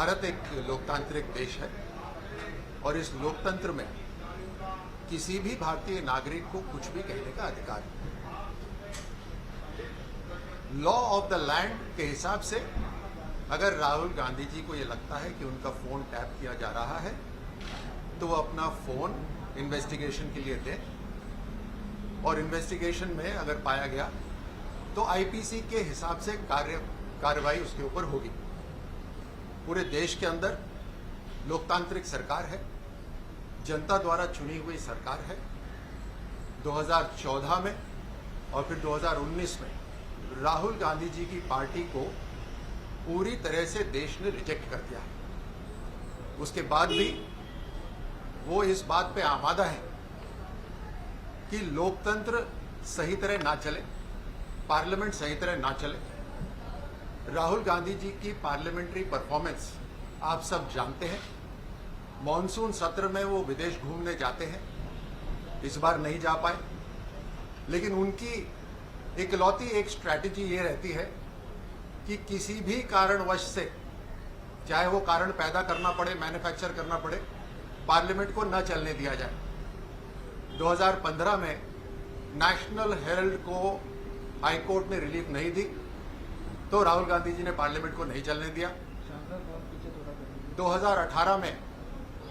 भारत एक लोकतांत्रिक देश है और इस लोकतंत्र में किसी भी भारतीय नागरिक को कुछ भी कहने का अधिकार है। लॉ ऑफ द लैंड के हिसाब से अगर राहुल गांधी जी को ये लगता है कि उनका फोन टैप किया जा रहा है तो वो अपना फोन इन्वेस्टिगेशन के लिए दें और इन्वेस्टिगेशन में अगर पाया गया तो आईपीसी के हिसाब से कार्रवाई उसके ऊपर होगी। पूरे देश के अंदर लोकतांत्रिक सरकार है, जनता द्वारा चुनी हुई सरकार है। 2014 में और फिर 2019 में राहुल गांधी जी की पार्टी को पूरी तरह से देश ने रिजेक्ट कर दिया है। उसके बाद भी वो इस बात पे आमादा है कि लोकतंत्र सही तरह ना चले, पार्लियामेंट सही तरह ना चले। राहुल गांधी जी की पार्लियामेंट्री परफॉर्मेंस आप सब जानते हैं। मॉनसून सत्र में वो विदेश घूमने जाते हैं, इस बार नहीं जा पाए, लेकिन उनकी इकलौती एक स्ट्रैटेजी ये रहती है कि किसी भी कारणवश से, चाहे वो कारण पैदा करना पड़े, मैन्युफैक्चर करना पड़े, पार्लियामेंट को न चलने दिया जाए। 2015 में नेशनल हेरल्ड को हाईकोर्ट ने रिलीफ नहीं दी तो राहुल गांधी जी ने पार्लियामेंट को नहीं चलने दिया। 2018 में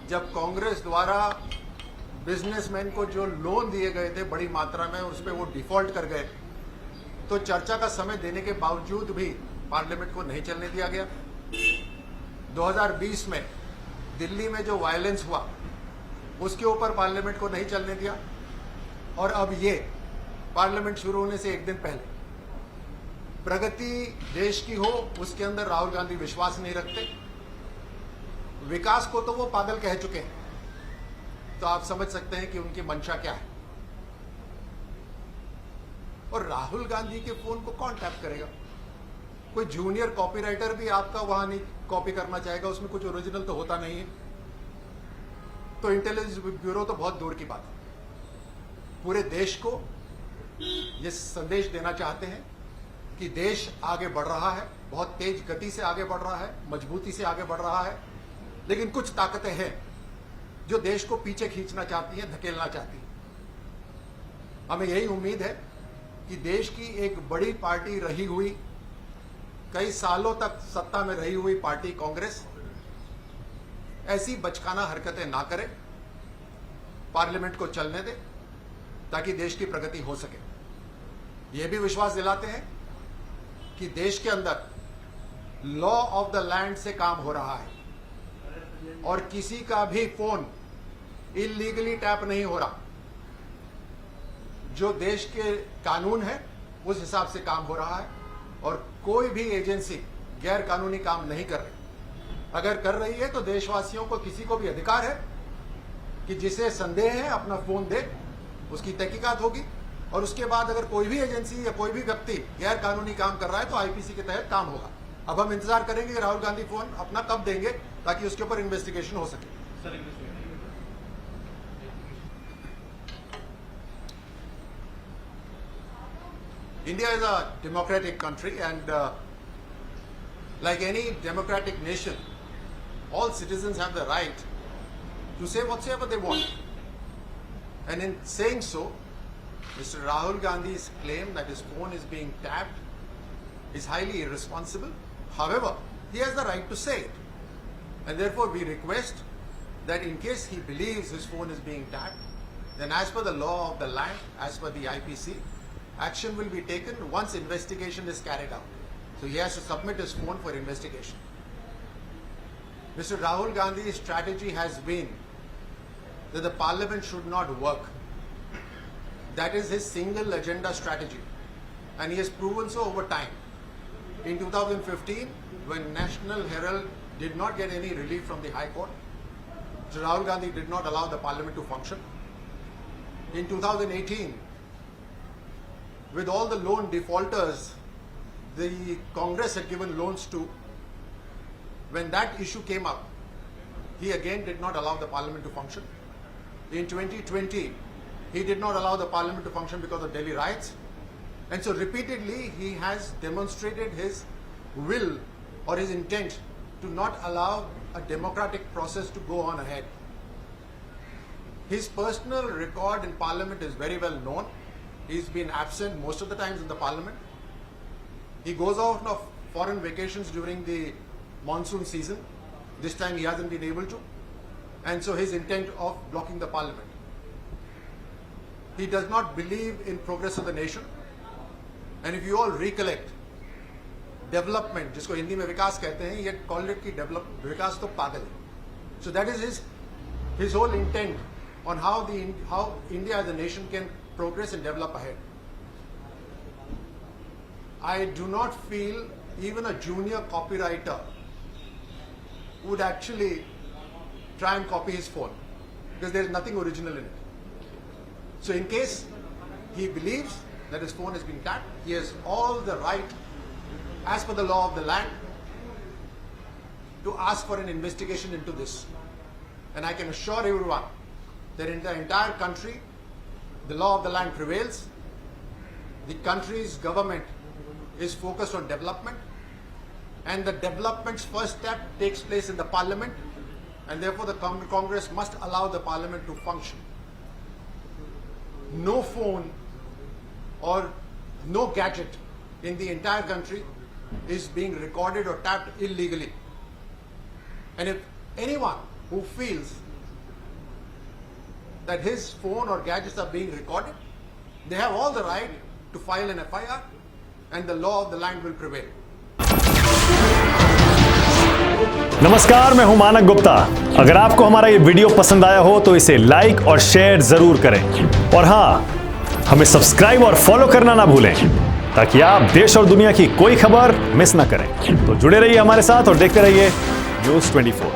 जब कांग्रेस द्वारा बिजनेसमैन को जो लोन दिए गए थे बड़ी मात्रा में, उस पर वो डिफॉल्ट कर गए, तो चर्चा का समय देने के बावजूद भी पार्लियामेंट को नहीं चलने दिया गया। 2020 में दिल्ली में जो वायलेंस हुआ उसके ऊपर पार्लियामेंट को नहीं चलने दिया और अब ये पार्लियामेंट शुरू होने से एक दिन पहले प्रगति देश की हो उसके अंदर राहुल गांधी विश्वास नहीं रखते। विकास को तो वो पागल कह चुके हैं, तो आप समझ सकते हैं कि उनकी मंशा क्या है। और राहुल गांधी के फोन को कौन टैप करेगा? कोई जूनियर कॉपीराइटर भी आपका वहां नहीं कॉपी करना चाहेगा, उसमें कुछ ओरिजिनल तो होता नहीं है। तो इंटेलिजेंस ब्यूरो तो बहुत दूर की बात है। पूरे देश को ये संदेश देना चाहते हैं कि देश आगे बढ़ रहा है, बहुत तेज गति से आगे बढ़ रहा है, मजबूती से आगे बढ़ रहा है, लेकिन कुछ ताकतें हैं जो देश को पीछे खींचना चाहती हैं, धकेलना चाहती हैं। हमें यही उम्मीद है कि देश की एक बड़ी पार्टी रही हुई, कई सालों तक सत्ता में रही हुई पार्टी कांग्रेस ऐसी बचकाना हरकतें ना करे, पार्लियामेंट को चलने दे ताकि देश की प्रगति हो सके। यह भी विश्वास दिलाते हैं कि देश के अंदर लॉ ऑफ द लैंड से काम हो रहा है और किसी का भी फोन इलीगली टैप नहीं हो रहा। जो देश के कानून है उस हिसाब से काम हो रहा है और कोई भी एजेंसी गैर कानूनी काम नहीं कर रही। अगर कर रही है तो देशवासियों को, किसी को भी अधिकार है कि जिसे संदेह है अपना फोन दे, उसकी तहकीकात होगी और उसके बाद अगर कोई भी एजेंसी या कोई भी व्यक्ति गैर कानूनी काम कर रहा है तो आईपीसी के तहत काम होगा। अब हम इंतजार करेंगे कि राहुल गांधी फोन अपना कब देंगे ताकि उसके ऊपर इन्वेस्टिगेशन हो सके। India is a democratic country and like any democratic nation, all citizens have the right to say whatsoever they want. And in saying so, Mr. Rahul Gandhi's claim that his phone is being tapped is highly irresponsible. However, he has the right to say it. And therefore we request that in case he believes his phone is being tapped, then as per the law of the land, as per the IPC, action will be taken once investigation is carried out. So he has to submit his phone for investigation. Mr. Rahul Gandhi's strategy has been that the parliament should not work. That is his single agenda strategy. And he has proven so over time. In 2015, when National Herald did not get any relief from the High Court, Mr. Rahul Gandhi did not allow the parliament to function. In 2018, with all the loan defaulters the Congress had given loans to, when that issue came up, he again did not allow the parliament to function. In 2020, he did not allow the parliament to function because of Delhi riots. And so repeatedly he has demonstrated his will or his intent to not allow a democratic process to go on ahead. His personal record in parliament is very well known. He's been absent most of the times in the parliament. He goes out of foreign vacations during the monsoon season. This time he hasn't been able to. And so his intent of blocking the parliament. He does not believe in progress of the nation. And if you all recollect, development, जिसको हिंदी में विकास कहते हैं, ये call it कि विकास तो पागल है. So that is his whole intent on how India as a nation can progress and develop ahead. I do not feel even a junior copywriter would actually try and copy his phone, because there is nothing original in it. So in case he believes that his phone has been tapped, he has all the right, as per the law of the land, to ask for an investigation into this. And I can assure everyone that in the entire country, the law of the land prevails. The country's government is focused on development, and the development's first step takes place in the parliament, and therefore the Congress must allow the parliament to function. No phone or no gadget in the entire country is being recorded or tapped illegally. And if anyone who feels that his phone or gadgets are being recorded, they have all the right to file an FIR, and the law of the land will prevail. नमस्कार, मैं हूं मानक गुप्ता। अगर आपको हमारा ये video पसंद आया हो तो इसे लाइक और शेयर जरूर करें, और हां, हमें सब्सक्राइब और फॉलो करना ना भूलें ताकि आप देश और दुनिया की कोई खबर मिस ना करें। तो जुड़े रहिए हमारे साथ और देखते रहिए न्यूज़ 24।